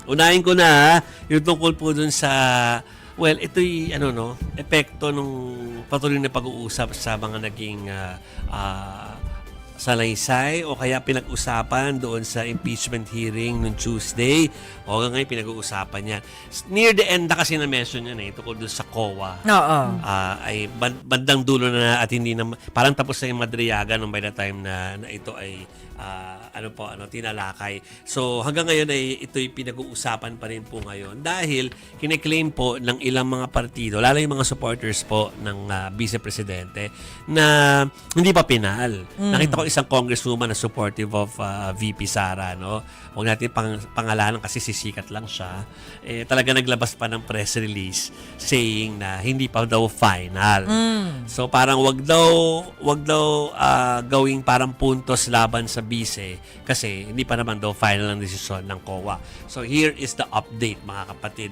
Unahin ko na ha, yung tungkol po dun sa, well, ito'y epekto nung patuloy na pag-uusap sa mga naging salaysay o kaya pinag-usapan doon sa impeachment hearing noong Tuesday. O ngayon pinag-uusapan yan. Near the end na kasi na-mention yan tungkol doon sa COA. Oo. Ay bandang dulo na at hindi na, parang tapos na yung madriyaga nung by the time na ito ay tinalakay. So hanggang ngayon ay ito'y pinag-uusapan pa rin po ngayon dahil kiniklaim po ng ilang mga partido, lalo yung mga supporters po ng Vice Presidente na hindi pa pinal. Nakita ko isang congresswoman na supportive of VP Sara, no? Huwag natin pangalanan kasi sisikat lang siya. Talaga naglabas pa ng press release saying na hindi pa daw final. So parang wag daw gawing parang puntos laban sa bise kasi hindi pa naman daw final ang desisyon ng COA. So here is the update, mga kapatid.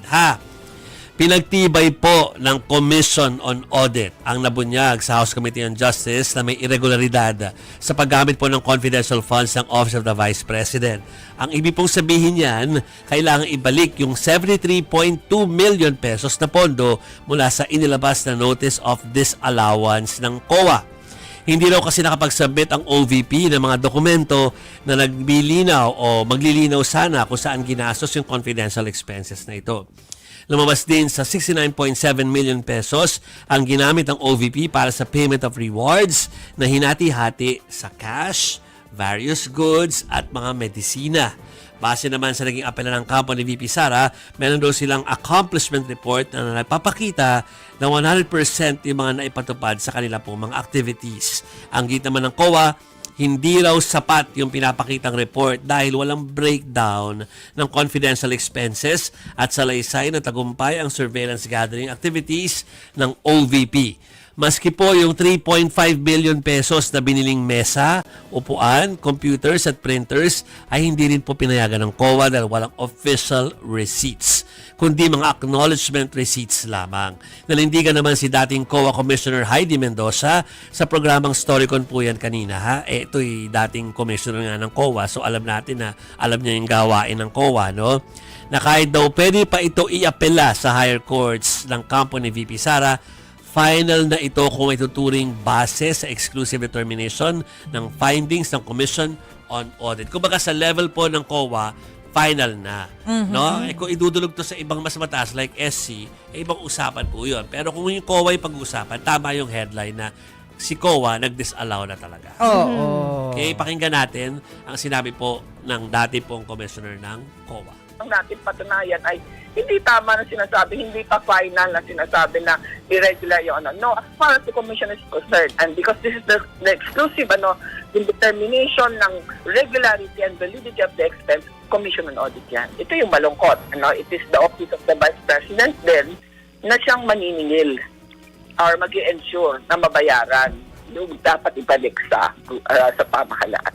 Pinagtibay po ng Commission on Audit ang nabunyag sa House Committee on Justice na may irregularidad sa paggamit po ng confidential funds ng Office of the Vice President. Ang ibig pong sabihin yan, kailangan ibalik yung 73.2 million pesos na pondo mula sa inilabas na Notice of Disallowance ng COA. Hindi raw kasi nakapag-submit ang OVP ng mga dokumento na naglilinaw o maglilinaw sana kung saan ginastos yung confidential expenses na ito. Lumabas din sa 69.7 million pesos ang ginamit ng OVP para sa payment of rewards na hinati-hati sa cash, various goods at mga medisina. Base naman sa naging apela ng kampo ni VP Sara, meron daw silang accomplishment report na nagpapakita na 100% yung mga naipatupad sa kanila pong mga activities. Ang git naman ng COA, hindi raw sapat yung pinapakitang report dahil walang breakdown ng confidential expenses at salaysay na tagumpay ang surveillance gathering activities ng OVP. Maski po yung 3.5 billion pesos na biniling mesa, upuan, computers at printers ay hindi rin po pinayagan ng COA dahil walang official receipts, kundi mga acknowledgement receipts lamang. Nalindigan naman si dating COA Commissioner Heidi Mendoza sa programang Storycon po yan kanina. Ito'y dating commissioner nga ng COA, so alam natin na alam niya yung gawain ng COA, no? Na kahit daw pwede pa ito iapela sa higher courts ng kampo ni VP Sara, final na ito kung ituturing base sa exclusive determination ng findings ng Commission on Audit. Kumbaga sa level po ng COA, final na. No? Kung idudulog to sa ibang mas mataas like SC, ibang usapan po yun. Pero kung yung COA yung pag-uusapan, tama yung headline na si COA nag-disallow na talaga. Okay, pakinggan natin ang sinabi po ng dati pong commissioner ng COA. Ang natin patunayan ay hindi tama na sinasabi, hindi pa final na sinasabi na irregular yung No, as far as the Commission is concerned, and because this is the exclusive the determination ng regularity and validity of the expense, Commission on Audit yan. Ito yung malungkot. It is the Office of the Vice President then na siyang maniningil or mag-i-ensure na mabayaran yung dapat ibalik sa pamahalaan.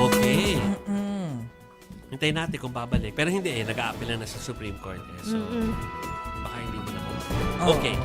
Okay. Hintayin natin kung babalik. Pero hindi nag-a-apply na sa Supreme Court. So, baka hindi mo na po. Okay.